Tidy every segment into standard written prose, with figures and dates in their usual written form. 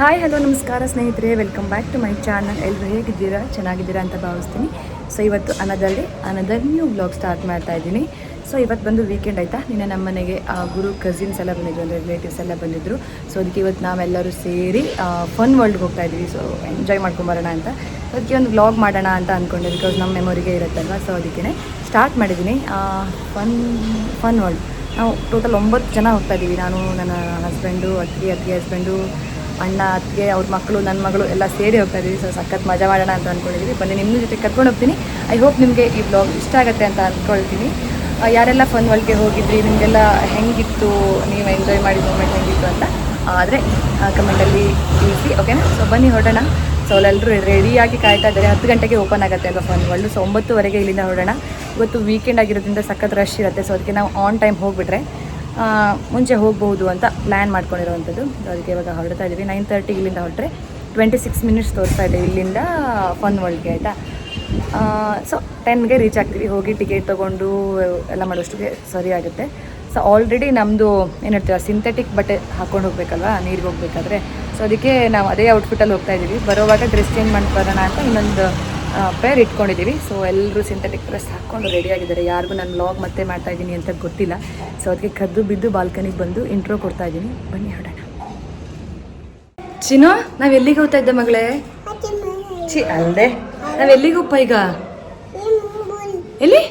Hi hello ನಮಸ್ಕಾರ ಸ್ನೇಹಿತರೆ, welcome back to my channel. ಎಲ್ಲರೂ ಹೇಗಿದ್ದೀರಾ? ಚೆನ್ನಾಗಿದ್ದೀರಾ ಅಂತ ಭಾವಿಸ್ತೀನಿ. ಸೊ ಇವತ್ತು ಅನದರ್ ನ್ಯೂ ವ್ಲಾಗ್ ಸ್ಟಾರ್ಟ್ ಮಾಡ್ತಾ ಇದ್ದೀನಿ. ಸೊ ಇವತ್ತು ಬಂದು ವೀಕೆಂಡ್ ಆಯಿತಾ. ನಿನ್ನೆ ನಮ್ಮ ಮನೆಗೆ ಗುರು ಕಸಿನ್ಸ್ ಎಲ್ಲ ಬಂದಿದ್ರು, ಅಂದರೆ ರಿಲೇಟಿವ್ಸ್ ಎಲ್ಲ ಬಂದಿದ್ದರು. ಸೊ ಅದಕ್ಕೆ ಇವತ್ತು ನಾವೆಲ್ಲರೂ ಸೇರಿ ಫನ್ ವರ್ಲ್ಡ್ಗೆ ಹೋಗ್ತಾ ಇದ್ದೀವಿ. ಸೊ ಎಂಜಾಯ್ ಮಾಡ್ಕೊಂಬರೋಣ ಅಂತ, ಅದಕ್ಕೆ ಒಂದು ವ್ಲಾಗ್ ಮಾಡೋಣ ಅಂತ ಅಂದ್ಕೊಂಡೆ. ಬಿಕಾಸ್ ನಮ್ಮ ಮೆಮೊರಿಗೆ ಇರುತ್ತಲ್ವ. ಸೊ ಅದಕ್ಕೆ ಸ್ಟಾರ್ಟ್ ಮಾಡಿದ್ದೀನಿ ಫನ್ ವರ್ಲ್ಡ್. ನಾವು ಟೋಟಲ್ 9 ಜನ ಹೋಗ್ತಾ ಇದ್ದೀವಿ. ನಾನು, ನನ್ನ ಹಸ್ಬೆಂಡು, ಅತ್ತಿಗೆ ಹಸ್ಬೆಂಡು, ಅಣ್ಣ, ಅತ್ತಿಗೆ, ಅವ್ರ ಮಕ್ಕಳು, ನನ್ನ ಮಗಳು ಎಲ್ಲ ಸೇರಿ ಹೋಗ್ತಾ ಇದ್ದೀವಿ. ಸೊ ಸಖತ್ ಮಜಾ ಮಾಡೋಣ ಅಂತ ಅಂದ್ಕೊಂಡಿದ್ದೀವಿ. ಬನ್ನಿ, ನಿಮ್ಮ ಜೊತೆ ಕರ್ಕೊಂಡು ಹೋಗ್ತೀನಿ. ಐ ಹೋಪ್ ನಿಮಗೆ ಈ ಬ್ಲಾಗ್ ಇಷ್ಟ ಆಗುತ್ತೆ ಅಂತ ಅಂದ್ಕೊಳ್ತೀನಿ. ಯಾರೆಲ್ಲ ಫನ್ ವರ್ಲ್ಡ್ಗೆ ಹೋಗಿದ್ರಿ, ನಿಮಗೆಲ್ಲ ಹೆಂಗಿತ್ತು, ನೀವು ಎಂಜಾಯ್ ಮಾಡಿದ ಮೂಮೆಂಟ್ ಹೆಂಗಿತ್ತು ಅಂತ ಆದರೆ ಕಮೆಂಟಲ್ಲಿ ತಿಳಿಸಿ, ಓಕೆನಾ? ಸೊ ಬನ್ನಿ ಹೊರಡೋಣ. ಸೊ ಅಲ್ಲೆಲ್ಲರೂ ರೆಡಿಯಾಗಿ ಕಾಯ್ತಾ ಇದ್ದಾರೆ. 10 ಗಂಟೆಗೆ ಓಪನ್ ಆಗುತ್ತೆ ಅಲ್ವಾ ಫನ್ ವರ್ಲ್ಡ್. ಸೊ 9:30 ಇಲ್ಲಿಂದ ಹೊರಡೋಣ. ಇವತ್ತು ವೀಕೆಂಡ್ ಆಗಿರೋದ್ರಿಂದ ಸಖತ್ ರಶ್ ಇರುತ್ತೆ. ಸೊ ಅದಕ್ಕೆ ನಾವು ಆನ್ ಟೈಮ್ ಹೋಗಿಬಿಟ್ರೆ ಮುಂಚೆ ಹೋಗ್ಬೋದು ಅಂತ ಪ್ಲ್ಯಾನ್ ಮಾಡ್ಕೊಂಡಿರೋವಂಥದ್ದು. ಅದಕ್ಕೆ ಇವಾಗ ಹೊರಡ್ತಾ ಇದ್ದೀವಿ. 9:30 ಇಲ್ಲಿಂದ ಹೊರಟ್ರೆ 26 ಮಿನಿಟ್ಸ್ ತೋರಿಸ್ತಾ ಇದ್ದೀವಿ ಇಲ್ಲಿಂದ ಫನ್ ವರ್ಲ್ಡ್ಗೆ, ಆಯಿತಾ? ಸೊ 10ಗೆ ರೀಚ್ ಆಗ್ತೀವಿ. ಹೋಗಿ ಟಿಕೆಟ್ ತೊಗೊಂಡು ಎಲ್ಲ ಮಾಡೋಷ್ಟಿಗೆ ಸರಿ ಆಗುತ್ತೆ. ಸೊ ಆಲ್ರೆಡಿ ನಮ್ಮದು ಏನು ಹೇಳ್ತೀವಿ, ಸಿಂಥೆಟಿಕ್ ಬಟ್ಟೆ ಹಾಕ್ಕೊಂಡು ಹೋಗ್ಬೇಕಲ್ವ ನೀರಿಗೆ ಹೋಗಬೇಕಾದ್ರೆ. ಸೊ ಅದಕ್ಕೆ ನಾವು ಅದೇ ಔಟ್ಫಿಟ್ಟಲ್ಲಿ ಹೋಗ್ತಾ ಇದ್ದೀವಿ. ಬರೋವಾಗ ಡ್ರೆಸ್ ಚೇಂಜ್ ಮಾಡಿ ಬರೋಣ ಅಂತ ಇನ್ನೊಂದು ಪೇರ್ ಇಟ್ಕೊಂಡಿದ್ದೀವಿ. ಸೊ ಎಲ್ಲರೂ ಸಿಂಥೆಟಿಕ್ ಡ್ರೆಸ್ ಹಾಕ್ಕೊಂಡು ರೆಡಿಯಾಗಿದ್ದಾರೆ. ಯಾರಿಗೂ ನಾನು ವ್ಲಾಗ್ ಮತ್ತೆ ಮಾಡ್ತಾಯಿದ್ದೀನಿ ಅಂತ ಗೊತ್ತಿಲ್ಲ. ಸೊ ಅದಕ್ಕೆ ಕದ್ದು ಬಿದ್ದು ಬಾಲ್ಕನಿಗೆ ಬಂದು ಇಂಟ್ರೋ ಕೊಡ್ತಾ ಇದ್ದೀನಿ. ಬನ್ನಿ ಹೊರಡೋಣ. ಚಿನ್ನು, ನಾವು ಎಲ್ಲಿಗೆ ಹೋಗ್ತಾ ಇದ್ದೆ ಮಗಳೇ? ಅಲ್ಲದೆ ನಾವು ಎಲ್ಲಿಗೆ ಹೋಗ್ಪ ಈಗ? ಎಲ್ಲಿ?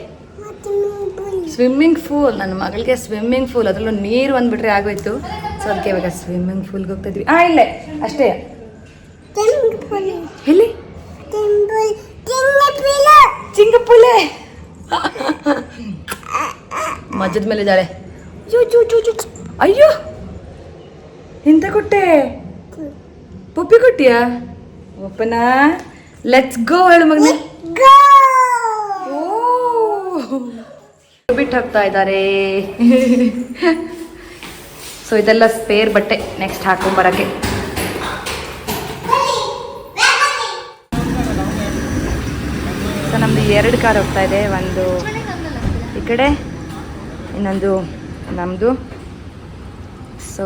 Swimming pool. ನನ್ನ ಮಗಳಿಗೆ ಸ್ವಿಮ್ಮಿಂಗ್ ಪೂಲ್, ಅದರಲ್ಲೂ ನೀರು ಬಂದುಬಿಟ್ರೆ ಆಗೋಯ್ತು. ಸೊ ಅದಕ್ಕೆ ಇವಾಗ ಸ್ವಿಮ್ಮಿಂಗ್ ಪೂಲ್ಗೆ ಹೋಗ್ತಾ ಇದ್ವಿ. ಇಲ್ಲೇ ಅಷ್ಟೇ. ಎಲ್ಲಿ? ಚಿಂಗಪುಲೆ ಮಜದ ಮೇಲೆ ಇದ್ದಾಳೆ. ಅಯ್ಯೋ, ಎಂತ ಕೊಟ್ಟೆ? ಪಪ್ಪಿ ಕೊಟ್ಟಿಯಾ? ಒಪ್ಪನ ಲೆಟ್ಸ್ ಗೋ ಹೇಳು ಮಗನೇ. ಬಿಟ್ಟು ಹಾಕ್ತಾ ಇದ್ದಾರೆ. ಸೊ ಇದೆಲ್ಲ ಸ್ಪೇರ್ ಬಟ್ಟೆ ನೆಕ್ಸ್ಟ್ ಹಾಕೊಂಬರಕ್ಕೆ. ಸೊ ನಮ್ಮದು 2 ಕಾರ್ ಹೋಗ್ತಾ ಇದೆ. ಒಂದು ಈ ಕಡೆ, ಇನ್ನೊಂದು ನಮ್ಮದು. ಸೊ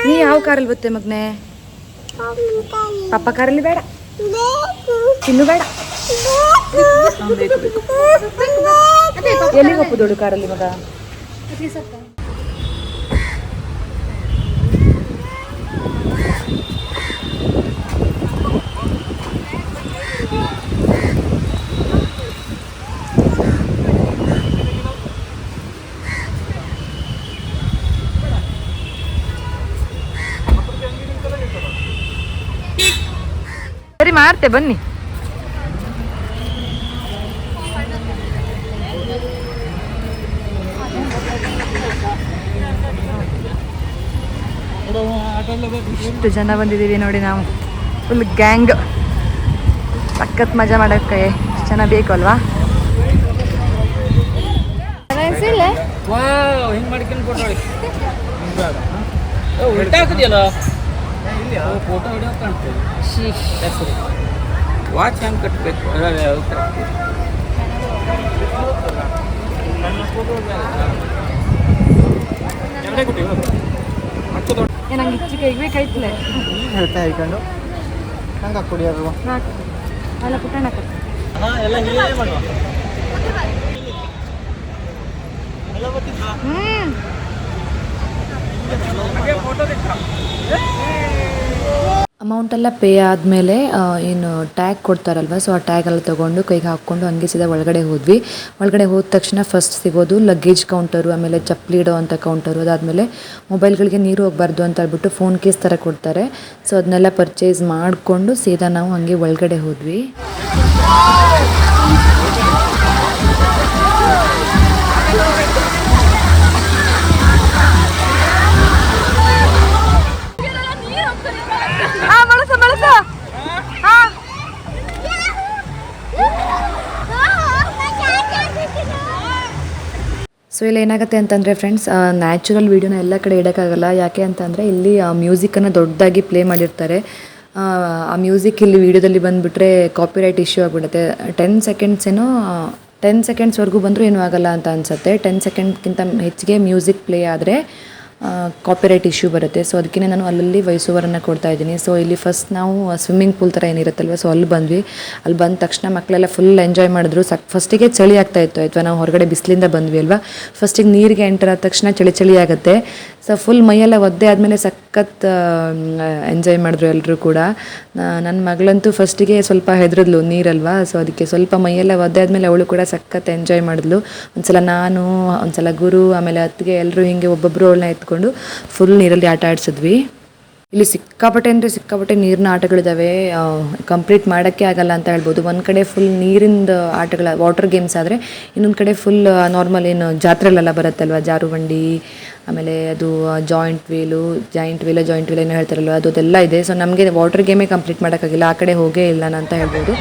ನೀ ಯಾವ ಕಾರಲ್ಲಿ ಬರುತ್ತೆ ಮಗನೇ? ಪಪ್ಪ ಕಾರಲ್ಲಿ ಬೇಡ, ತಿನ್ನು ಬೇಡ. ಎಲ್ಲಿಗೆ ಹೋಗ್ಬೋದು ದೊಡ್ಡ ಕಾರಲ್ಲಿ ಮಗ? ಸರಿ ಮಾಡ್ತೆ ಬನ್ನಿ. ಇಷ್ಟು ಜನ ಬಂದಿದ್ದೀವಿ ನೋಡಿ ನಾವು. Full gang. ಸಖತ್ ಮಜಾ ಮಾಡೋಕ್ಕೆ ಇಷ್ಟು ಜನ ಬೇಕು ಅಲ್ವಾ? ವಾಚ್ ಹೆಂಗೆ ಕಟ್ಟಬೇಕು? ನಂಗೆ ಇಚ್ಚಿ ಕೈಗೆ ಬೇಕಾಯ್ತಲೆ ಹೇಳ್ತಾ ಇಟ್ಕೊಂಡು ಹಂಗೆ ಕುಡಿಯೋದು ಅಲ್ಲ ಪುಟ್ಟಣ ಅಮೌಂಟೆಲ್ಲ ಪೇ ಆದಮೇಲೆ ಏನು ಟ್ಯಾಗ್ ಕೊಡ್ತಾರಲ್ವ, ಸೊ ಆ ಟ್ಯಾಗೆಲ್ಲ ತೊಗೊಂಡು ಕೈಗೆ ಹಾಕ್ಕೊಂಡು ಹಂಗೆ ಸೀದಾ ಒಳಗಡೆ ಹೋದ್ವಿ. ಒಳಗಡೆ ಹೋದ ತಕ್ಷಣ ಫಸ್ಟ್ ಸಿಗೋದು ಲಗೇಜ್ ಕೌಂಟರು, ಆಮೇಲೆ ಚಪ್ಪಲಿ ಇಡೋ ಅಂಥ ಕೌಂಟರು. ಅದಾದಮೇಲೆ ಮೊಬೈಲ್ಗಳಿಗೆ ನೀರು ಹೋಗಬಾರ್ದು ಅಂತ ಹೇಳ್ಬಿಟ್ಟು ಫೋನ್ ಕೇಸ್ ಥರ ಕೊಡ್ತಾರೆ. ಸೊ ಅದನ್ನೆಲ್ಲ ಪರ್ಚೇಸ್ ಮಾಡಿಕೊಂಡು ಸೀದಾ ನಾವು ಹಂಗೆ ಒಳಗಡೆ ಹೋದ್ವಿ. ಸೊ ಇಲ್ಲಿ ಏನಾಗುತ್ತೆ ಅಂತಂದರೆ ಫ್ರೆಂಡ್ಸ್, ನ್ಯಾಚುರಲ್ ವೀಡಿಯೋನ ಎಲ್ಲ ಕಡೆ ಇಡೋಕ್ಕಾಗಲ್ಲ. ಯಾಕೆ ಅಂತಂದರೆ ಇಲ್ಲಿ ಮ್ಯೂಸಿಕನ್ನು ದೊಡ್ಡದಾಗಿ ಪ್ಲೇ ಮಾಡಿರ್ತಾರೆ. ಆ ಮ್ಯೂಸಿಕ್ ಇಲ್ಲಿ ವೀಡಿಯೋದಲ್ಲಿ ಬಂದುಬಿಟ್ರೆ ಕಾಪಿರೈಟ್ ಇಶ್ಯೂ ಆಗಿಬಿಡುತ್ತೆ. 10 ಸೆಕೆಂಡ್ಸ್ ಏನೋ 10 ಸೆಕೆಂಡ್ಸ್ವರೆಗೂ ಬಂದರೂ ಏನೂ ಆಗಲ್ಲ ಅಂತ ಅನಿಸುತ್ತೆ. 10 ಸೆಕೆಂಡ್ಗಿಂತ ಹೆಚ್ಚಿಗೆ ಮ್ಯೂಸಿಕ್ ಪ್ಲೇ ಆದರೆ ಕಾಪಿರೈಟ್ ಇಶ್ಯೂ ಬರುತ್ತೆ. ಸೊ ಅದಕ್ಕೆ ನಾನು ಅಲ್ಲಲ್ಲಿ ವಾಯ್ಸ್ ಓವರನ್ನು ಕೊಡ್ತಾ ಇದ್ದೀನಿ. ಸೊ ಇಲ್ಲಿ ಫಸ್ಟ್ ನಾವು ಸ್ವಿಮ್ಮಿಂಗ್ ಪೂಲ್ ಥರ ಏನಿರುತ್ತಲ್ವ, ಸೊ ಅಲ್ಲಿ ಬಂದ್ವಿ. ಅಲ್ಲಿ ಬಂದ ತಕ್ಷಣ ಮಕ್ಕಳೆಲ್ಲ ಫುಲ್ ಎಂಜಾಯ್ ಮಾಡಿದ್ರು. ಫಸ್ಟಿಗೆ ಚಳಿ ಆಗ್ತಾ ಇತ್ತು ಆಯಿತಾ, ನಾವು ಹೊರಗಡೆ ಬಿಸಿಲಿಂದ ಬಂದ್ವಿ ಅಲ್ವಾ. ಫಸ್ಟಿಗೆ ನೀರಿಗೆ ಎಂಟರ್ ಆದ ತಕ್ಷಣ ಚಳಿ ಆಗುತ್ತೆ. ಸೊ ಫುಲ್ ಮೈಯೆಲ್ಲ ಒದ್ದೆ ಆದಮೇಲೆ ಸಖತ್ ಎಂಜಾಯ್ ಮಾಡಿದ್ರು ಎಲ್ಲರೂ ಕೂಡ. ನನ್ನ ಮಗಳಂತೂ ಫಸ್ಟಿಗೆ ಸ್ವಲ್ಪ ಹೆದರಿದ್ಲು ನೀರಲ್ವಾ, ಸೊ ಅದಕ್ಕೆ ಸ್ವಲ್ಪ ಮೈಯೆಲ್ಲ ಒದ್ದೆ ಆದಮೇಲೆ ಅವಳು ಕೂಡ ಸಖತ್ ಎಂಜಾಯ್ ಮಾಡಿದ್ಲು. ಒಂದ್ಸಲ ನಾನು, ಒಂದ್ಸಲ ಗುರು, ಆಮೇಲೆ ಅತ್ತಿಗೆ ಎಲ್ಲರೂ ಹೀಗೆ ಒಬ್ಬೊಬ್ಬರು ಅವಳನ್ನ ಎತ್ಕೊಂಡು ಫುಲ್ ನೀರಲ್ಲಿ ಆಟ ಆಡಿಸಿದ್ವಿ. ಇಲ್ಲಿ ಸಿಕ್ಕಾಪಟ್ಟೆ ನೀರಿನ ಆಟಗಳಿದ್ದಾವೆ, ಕಂಪ್ಲೀಟ್ ಮಾಡೋಕ್ಕೆ ಆಗಲ್ಲ ಅಂತ ಹೇಳ್ಬೋದು. ಒಂದು ಕಡೆ ಫುಲ್ ನೀರಿಂದ ಆಟಗಳ ವಾಟರ್ ಗೇಮ್ಸ್ ಆದರೆ, ಇನ್ನೊಂದು ಕಡೆ ಫುಲ್ ನಾರ್ಮಲ್ ಏನು ಜಾತ್ರೆಲೆಲ್ಲ ಬರುತ್ತಲ್ವ, ಜಾರುಬಂಡಿ, ಆಮೇಲೆ ಅದು ಜಾಯಿಂಟ್ ವೀಲು ಏನೋ ಹೇಳ್ತಾರಲ್ವ, ಅದೆಲ್ಲ ಇದೆ. ಸೊ ನಮಗೆ ವಾಟರ್ ಗೇಮೇ ಕಂಪ್ಲೀಟ್ ಮಾಡೋಕ್ಕಾಗಿಲ್ಲ, ಆ ಕಡೆ ಹೋಗೇ ಇಲ್ಲ ಅಂತ ಹೇಳ್ಬೋದು.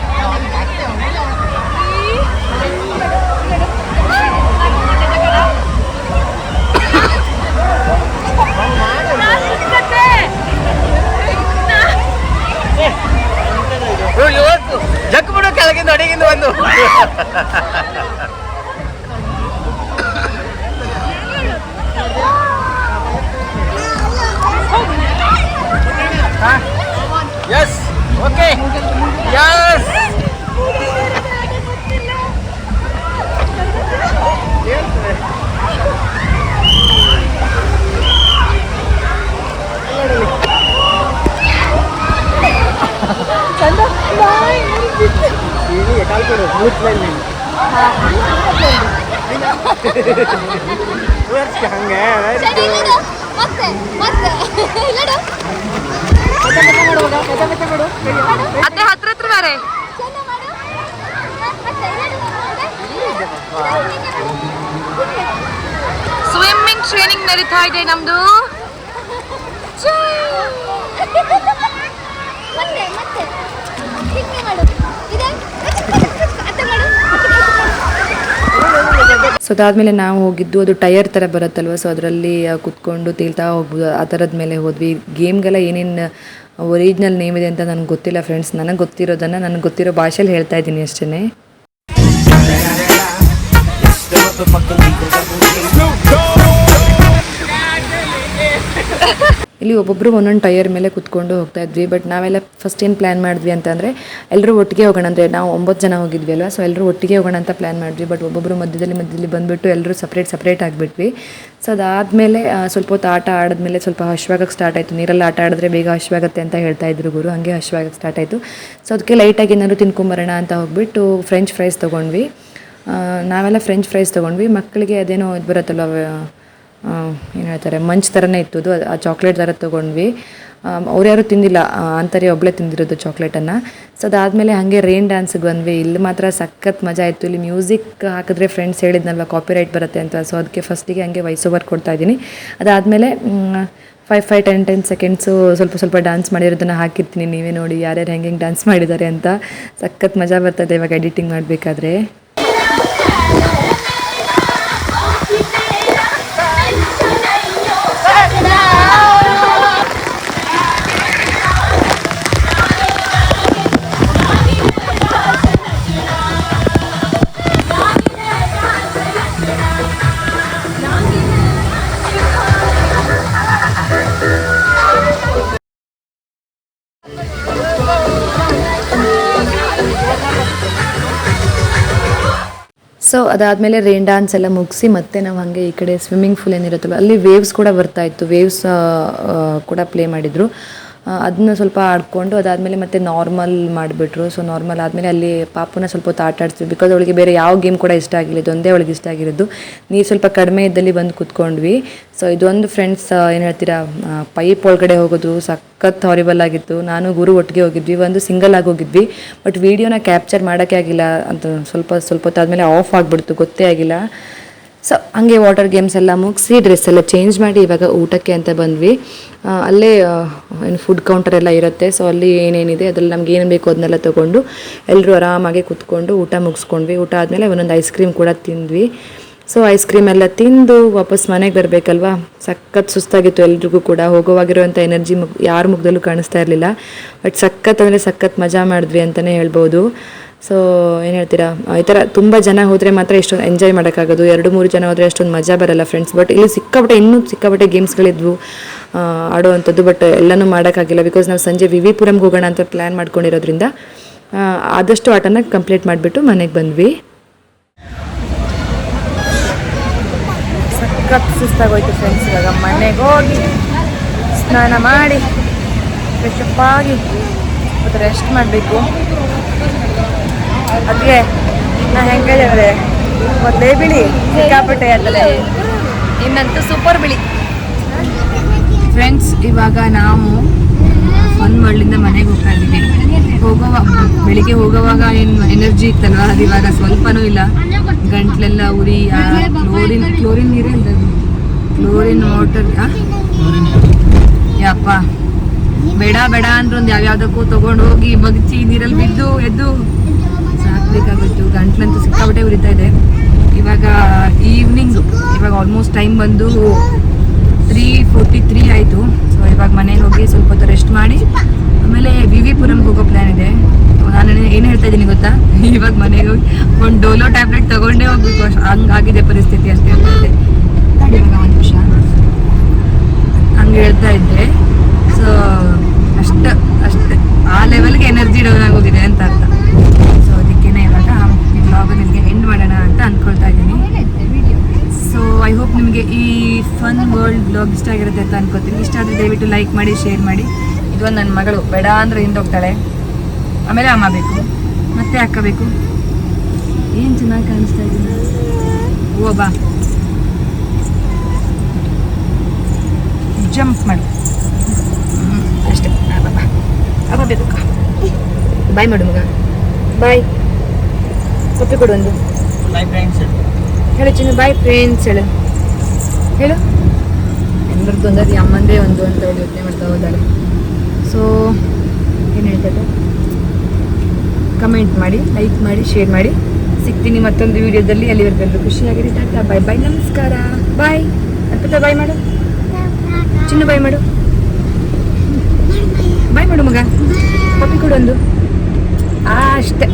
ಜಕ್ ಬಿಡು ಕೆಳಗಿಂದ ಅಡಿಗಿಂದ ಒಂದು ಯಸ್ ಓಕೆ ಯಸ್ ಹಂಗೆ ಅತ್ತೆ ಹತ್ರ ಬೇರೆ ಸ್ವಿಮ್ಮಿಂಗ್ ಟ್ರೈನಿಂಗ್ ನಡೀತಾ ಇದೆ ನಮ್ದು. ಸೊ ಅದಾದಮೇಲೆ ನಾವು ಹೋಗಿದ್ದು ಅದು ಟಯರ್ ಥರ ಬರುತ್ತಲ್ವ, ಸೊ ಅದರಲ್ಲಿ ಕುತ್ಕೊಂಡು ತೇಲ್ತಾ ಹೋಗ್ಬೋದು, ಆ ಥರದ ಮೇಲೆ ಹೋದ್ವಿ. ಗೇಮ್ಗೆಲ್ಲ ಏನೇನು ಒರಿಜಿನಲ್ ನೇಮ್ ಇದೆ ಅಂತ ನನಗೆ ಗೊತ್ತಿಲ್ಲ ಫ್ರೆಂಡ್ಸ್, ನನಗೆ ಗೊತ್ತಿರೋ ಭಾಷೆಯಲ್ಲಿ ಹೇಳ್ತಾ ಇದ್ದೀನಿ ಅಷ್ಟೇ. ಇಲ್ಲಿ ಒಬ್ಬೊಬ್ಬರು ಒಂದೊಂದು ಟೈರ್ ಮೇಲೆ ಕುತ್ಕೊಂಡು ಹೋಗ್ತಾ ಇದ್ವಿ. ಬಟ್ ನಾವೆಲ್ಲ ಫಸ್ಟ್ ಏನು ಪ್ಲ್ಯಾನ್ ಮಾಡಿದ್ವಿ ಅಂತಂದರೆ ಎಲ್ಲರೂ ಒಟ್ಟಿಗೆ ಹೋಗೋಣ, ಅಂದರೆ ನಾವು 9 ಜನ ಹೋಗಿದ್ವಿ ಅಲ್ವಾ, ಸೊ ಎಲ್ಲರೂ ಒಟ್ಟಿಗೆ ಹೋಗೋಣ ಅಂತ ಪ್ಲ್ಯಾನ್ ಮಾಡಿದ್ವಿ. ಬಟ್ ಒಬ್ಬೊಬ್ಬರು ಮಧ್ಯದಲ್ಲಿ ಬಂದುಬಿಟ್ಟು ಎಲ್ಲರೂ ಸಪ್ರೇಟ್ ಆಗಿಬಿಟ್ವಿ. ಸೊ ಅದಾದಮೇಲೆ ಸ್ವಲ್ಪ ಹೊತ್ತು ಆಟ ಆಡಿದ್ಮೇಲೆ ಸ್ವಲ್ಪ ಹಶ್ವಾಗಕ್ಕೆ ಸ್ಟಾರ್ಟ್ ಆಯಿತು. ನೀರಲ್ಲಿ ಆಟ ಆಡಿದ್ರೆ ಬೇಗ ಹಶ್ವಾಗತ್ತೆ ಅಂತ ಹೇಳ್ತಾ ಇದ್ರು ಗುರು, ಹಾಗೆ ಹಶ್ವಾಗಕ್ಕೆ ಸ್ಟಾರ್ಟ್ ಆಯಿತು. ಸೊ ಅದಕ್ಕೆ ಲೈಟಾಗಿ ಏನಾದ್ರು ತಿನ್ಕೊಂಬರೋಣ ಅಂತ ಹೋಗ್ಬಿಟ್ಟು ಫ್ರೆಂಚ್ ಫ್ರೈಸ್ ತೊಗೊಂಡ್ವಿ. ನಾವೆಲ್ಲ ಫ್ರೆಂಚ್ ಫ್ರೈಸ್ ತೊಗೊಂಡ್ವಿ. ಮಕ್ಕಳಿಗೆ ಅದೇನೋ ಇದು ಬರುತ್ತಲ್ವ, ಏನು ಹೇಳ್ತಾರೆ, ಮಂಚ್ ಥರನೇ ಇತ್ತು ಅದು, ಆ ಚಾಕ್ಲೇಟ್ ಥರ ತೊಗೊಂಡ್ವಿ. ಅವ್ರು ಯಾರು ತಿಂದಿಲ್ಲ, ಅಂತರೇ ಒಬ್ಬಳೇ ತಿಂದಿರೋದು ಚಾಕ್ಲೇಟನ್ನು. ಸೊ ಅದಾದಮೇಲೆ ಹಾಗೆ ರೈನ್ ಡ್ಯಾನ್ಸಿಗೆ ಬಂದ್ವಿ. ಇಲ್ಲಿ ಮಾತ್ರ ಸಖತ್ ಮಜಾ ಇತ್ತು. ಇಲ್ಲಿ ಮ್ಯೂಸಿಕ್ ಹಾಕಿದ್ರೆ ಫ್ರೆಂಡ್ಸ್ ಹೇಳಿದ್ನಲ್ವ ಕಾಪಿರೈಟ್ ಬರುತ್ತೆ ಅಂತ, ಸೊ ಅದಕ್ಕೆ ಫಸ್ಟಿಗೆ ಹಾಗೆ ವಾಯ್ಸ್ ಓವರ್ ಕೊಡ್ತಾ ಇದ್ದೀನಿ. ಅದಾದಮೇಲೆ 5-10 ಸೆಕೆಂಡ್ಸು ಸ್ವಲ್ಪ ಡ್ಯಾನ್ಸ್ ಮಾಡಿರೋದನ್ನು ಹಾಕಿರ್ತೀನಿ, ನೀವೇ ನೋಡಿ ಯಾರ್ಯಾರು ಹೆಂಗೆ ಡ್ಯಾನ್ಸ್ ಮಾಡಿದ್ದಾರೆ ಅಂತ. ಸಖತ್ ಮಜಾ ಬರ್ತದೆ ಇವಾಗ ಎಡಿಟಿಂಗ್ ಮಾಡಬೇಕಾದ್ರೆ. ಸೊ ಅದಾದಮೇಲೆ ರೈನ್ ಡ್ಯಾನ್ಸ್ ಎಲ್ಲ ಮುಗಿಸಿ ಮತ್ತೆ ನಾವು ಹಾಗೆ ಈ ಕಡೆ ಸ್ವಿಮ್ಮಿಂಗ್ ಪೂಲ್ ಏನಿರುತ್ತಲ್ಲ ಅಲ್ಲಿ ವೇವ್ಸ್ ಕೂಡ ಬರ್ತಾಯಿತ್ತು, ವೇವ್ಸ್ ಕೂಡ ಪ್ಲೇ ಮಾಡಿದರು. ಅದನ್ನ ಸ್ವಲ್ಪ ಆಡಿಕೊಂಡು ಅದಾದಮೇಲೆ ಮತ್ತೆ ನಾರ್ಮಲ್ ಮಾಡಿಬಿಟ್ರು. ಸೊ ನಾರ್ಮಲ್ ಆದಮೇಲೆ ಅಲ್ಲಿ ಪಾಪುನ ಸ್ವಲ್ಪ ಹೊತ್ತು ಆಟ ಆಡಿಸ್ತೀವಿ, ಬಿಕಾಸ್ ಅವಳಿಗೆ ಬೇರೆ ಯಾವ ಗೇಮ್ ಕೂಡ ಇಷ್ಟ ಆಗಿಲ್ಲ, ಇದೊಂದೇ ಅವಳಿಗೆ ಇಷ್ಟ ಆಗಿರೋದು. ನೀರು ಸ್ವಲ್ಪ ಕಡಿಮೆ ಇದ್ದಲ್ಲಿ ಬಂದು ಕೂತ್ಕೊಂಡ್ವಿ. ಸೊ ಇದೊಂದು ಫ್ರೆಂಡ್ಸ್ ಏನು ಹೇಳ್ತೀರಾ, ಪೈಪ್ ಒಳಗಡೆ ಹೋಗೋದು ಸಖತ್ ಹಾರಿಬಲ್ ಆಗಿತ್ತು. ನಾನು ಗುರು ಒಟ್ಟಿಗೆ ಹೋಗಿದ್ವಿ, ಒಂದು ಸಿಂಗಲ್ ಆಗಿ ಹೋಗಿದ್ವಿ. ಬಟ್ ವೀಡಿಯೋನ ಕ್ಯಾಪ್ಚರ್ ಮಾಡೋಕ್ಕೆ ಆಗಿಲ್ಲ ಅಂತ, ಸ್ವಲ್ಪ ಹೊತ್ತಾದಮೇಲೆ ಆಫ್ ಆಗಿಬಿಡ್ತು, ಗೊತ್ತೇ ಆಗಿಲ್ಲ. ಸೊ ಹಂಗೆ ವಾಟರ್ ಗೇಮ್ಸ್ ಎಲ್ಲ ಮುಗಿಸಿ ಡ್ರೆಸ್ ಎಲ್ಲ ಚೇಂಜ್ ಮಾಡಿ ಇವಾಗ ಊಟಕ್ಕೆ ಅಂತ ಬಂದ್ವಿ. ಅಲ್ಲೇ ಏನು ಫುಡ್ ಕೌಂಟರ್ ಎಲ್ಲ ಇರುತ್ತೆ. ಸೊ ಅಲ್ಲಿ ಏನೇನಿದೆ ಅದರಲ್ಲಿ ನಮ್ಗೆ ಏನು ಬೇಕು ಅದನ್ನೆಲ್ಲ ತೊಗೊಂಡು ಎಲ್ಲರೂ ಆರಾಮಾಗಿ ಕೂತ್ಕೊಂಡು ಊಟ ಮುಗಿಸ್ಕೊಂಡ್ವಿ. ಊಟ ಆದಮೇಲೆ ಒಂದೊಂದು ಐಸ್ ಕ್ರೀಮ್ ಕೂಡ ತಿಂದ್ವಿ. ಸೊ ಐಸ್ ಕ್ರೀಮ್ ಎಲ್ಲ ತಿಂದು ವಾಪಸ್ ಮನೆಗೆ ಬರಬೇಕಲ್ವಾ, ಸಖತ್ ಸುಸ್ತಾಗಿತ್ತು ಎಲ್ರಿಗೂ ಕೂಡ. ಹೋಗೋವಾಗಿರೋಂಥ ಎನರ್ಜಿ ಯಾರ ಮುಖದಲ್ಲೂ ಕಾಣಿಸ್ತಾ ಇರಲಿಲ್ಲ. ಬಟ್ ಸಖತ್ ಅಂದರೆ ಸಖತ್ ಮಜಾ ಮಾಡಿದ್ವಿ ಅಂತಲೇ ಹೇಳ್ಬೋದು. ಸೊ ಏನು ಹೇಳ್ತೀರಾ, ಈ ಥರ ತುಂಬ ಜನ ಹೋದರೆ ಮಾತ್ರ ಎಷ್ಟೊಂದು ಎಂಜಾಯ್ ಮಾಡೋಕ್ಕಾಗೋದು. 2-3 ಜನ ಹೋದರೆ ಅಷ್ಟೊಂದು ಮಜಾ ಬರಲ್ಲ ಫ್ರೆಂಡ್ಸ್. ಬಟ್ ಇಲ್ಲಿ ಸಿಕ್ಕಾಪಟ್ಟೆ ಗೇಮ್ಸ್ಗಳಿದ್ವು ಆಡೋವಂಥದ್ದು. ಬಟ್ ಎಲ್ಲನೂ ಮಾಡೋಕ್ಕಾಗಿಲ್ಲ ಬಿಕಾಸ್ ನಾವು ಸಂಜೆ ವಿವಿಪುರಂಗೆ ಹೋಗೋಣ ಅಂತ ಪ್ಲ್ಯಾನ್ ಮಾಡ್ಕೊಂಡಿರೋದ್ರಿಂದ ಆದಷ್ಟು ಆಟನ ಕಂಪ್ಲೀಟ್ ಮಾಡಿಬಿಟ್ಟು ಮನೆಗೆ ಬಂದ್ವಿ. ಸಖತ್ ಸುಸ್ತಾಗೋಯ್ತು ಫ್ರೆಂಡ್ಸ್. ಇವಾಗ ಮನೆಗೆ ಹೋಗಿ ಸ್ನಾನ ಮಾಡಿ ಫ್ರೆಶಪ್ ಆಗಿ ಮತ್ತು ರೆಸ್ಟ್ ಮಾಡಬೇಕು. ಅದಕ್ಕೆ ನಾ ಹೆಂಗಿದ್ದೇವೆ ಮೊದಲೇ ಬಿಳಿ ಸಿಕ್ಕಾಪಟ್ಟೆ ಆದಲೆ ಇನ್ನಂತೂ ಸೂಪರ್ ಬಿಳಿ. ಫ್ರೆಂಡ್ಸ್, ಇವಾಗ ನಾವು ಒಂದು ಮಳ್ಳಿಂದ ಮನೆಗೆ ಹೋಗ್ತಾ ಇದ್ದೀವಿ. ಬೆಳಿಗ್ಗೆ ಹೋಗೋವಾಗ ಏನು ಎನರ್ಜಿ ಇತ್ತಲ್ವ, ಅದು ಇವಾಗ ಸ್ವಲ್ಪನೂ ಇಲ್ಲ. ಗಂಟ್ಲೆಲ್ಲ ಉರಿ, ಕ್ಲೋರಿನ್ ನೀರೇ ಅಂತ, ಕ್ಲೋರಿನ್ ವಾಟರ್ ಯಪ್ಪ ಬೇಡ ಅಂದ್ರೆ ಒಂದು ಯಾವ್ಯಾವುದಕ್ಕೂ ತೊಗೊಂಡು ಹೋಗಿ ಬಗ್ಚಿ ನೀರಲ್ಲಿ ಬಿದ್ದು ಎದ್ದು ಸಾಕಬೇಕಾಗಿತ್ತು. ಗಂಟ್ಲಂತೂ ಸಿಕ್ಕಾಪಟ್ಟೆ ಉರಿತಾ ಇದೆ. ಇವಾಗ ಈವ್ನಿಂಗು, ಇವಾಗ ಆಲ್ಮೋಸ್ಟ್ ಟೈಮ್ ಬಂದು 3:43 ಆಯಿತು. ಸೊ ಇವಾಗ ಮನೆಗೆ ಹೋಗಿ ಸ್ವಲ್ಪ ಹೊತ್ತು ರೆಸ್ಟ್ ಮಾಡಿ ಆಮೇಲೆ ವಿವಿಪುರಂಗೆ ಹೋಗೋ ಪ್ಲ್ಯಾನ್ ಇದೆ. ನಾನು ಏನು ಹೇಳ್ತಾ ಇದ್ದೀನಿ ಗೊತ್ತಾ, ಇವಾಗ ಮನೆಗೆ ಹೋಗಿ ಒಂದು ಡೋಲೋ ಟ್ಯಾಬ್ಲೆಟ್ ತೊಗೊಂಡೇ ಹೋಗ್ಬೇಕು, ಹಂಗಾಗಿದೆ ಪರಿಸ್ಥಿತಿ. ಅಷ್ಟೇ ಹೇಳ್ತಾ ಇವಾಗ ಒಂದು ನಿಮಿಷ ಹಂಗೆ ಹೇಳ್ತಾ ಇದ್ದೆ. ಸೊ ಅಷ್ಟೇ ಆ ಲೆವೆಲ್ಗೆ ಎನರ್ಜಿ ಡೌನ್ ಆಗೋಗಿದೆ ಅಂತ ಅರ್ಥ. ಸೊ ಅದಕ್ಕೇನೆ ಇವಾಗ ಈ ಬ್ಲಾಗ್ ನಿಮಗೆ ಎಂಡ್ ಮಾಡೋಣ ಅಂತ ಅಂದ್ಕೊಳ್ತಾ ಇದ್ದೀನಿ. ಸೊ ಐ ಹೋಪ್ ನಿಮಗೆ ಈ ಫನ್ ವರ್ಲ್ಡ್ ಬ್ಲಾಗ್ ಇಷ್ಟ ಆಗಿರುತ್ತೆ ಅಂತ ಅನ್ಕೋತೀನಿ. ಇಷ್ಟ ಆದರೆ ದಯವಿಟ್ಟು ಲೈಕ್ ಮಾಡಿ, ಶೇರ್ ಮಾಡಿ. ಇದೊಂದು ನನ್ನ ಮಗಳು ಬೇಡ ಅಂದರೆ ಹಿಂದೋಗ್ತಾಳೆ, ಆಮೇಲೆ ಅಮ್ಮ ಬೇಕು, ಮತ್ತೆ ಅಕ್ಕ ಬೇಕು. ಏನು ಚೆನ್ನಾಗಿ ಕಾಣಿಸ್ತಾ ಇದ್ದೀನಿ. ಓ ಬಾ ಜಂಪ್ ಮಾಡಿ ಅಷ್ಟೇ. ಅಮ್ಮ ಬೇಕು. ಬಾಯ್ ಮಾಡು ಮಗ, ಬಾಯ್. ಕೊಪ್ಪಿ ಕೊಡು ಒಂದು. ಹೇಳು ಚಿನ್ನು, ಬಾಯ್ ಫ್ರೆಂಡ್ಸ್ ಹೇಳು. ಎಲ್ಲರದ್ದು ಒಂದಾದ್ರೆ ಅಮ್ಮಂದೇ ಒಂದು ಅಂತ ಹೇಳಿ ಯೋಚನೆ ಮಾಡ್ತಾ ಹೋದಾಳೆ. ಸೊ ಏನು ಹೇಳ್ತಾರೆ, ಕಮೆಂಟ್ ಮಾಡಿ, ಲೈಕ್ ಮಾಡಿ, ಶೇರ್ ಮಾಡಿ. ಸಿಗ್ತೀನಿ ಮತ್ತೊಂದು ವಿಡಿಯೋದಲ್ಲಿ. ಅಲ್ಲಿವರೆಗೆಲ್ಲರೂ ಖುಷಿಯಾಗಿರಿ. ಟಾಟಾ, ಬಾಯ್ ಬಾಯ್, ನಮಸ್ಕಾರ, ಬಾಯ್. ಅರ್ಪಿತಾ ಬಾಯ್ ಮಾಡು, ಚಿನ್ನು ಬಾಯ್ ಮಾಡು, ಬಾಯ್ ಮಾಡು ಮಗ. ಕಾಪಿ ಕೊಡು ಒಂದು. ಅಷ್ಟೇ.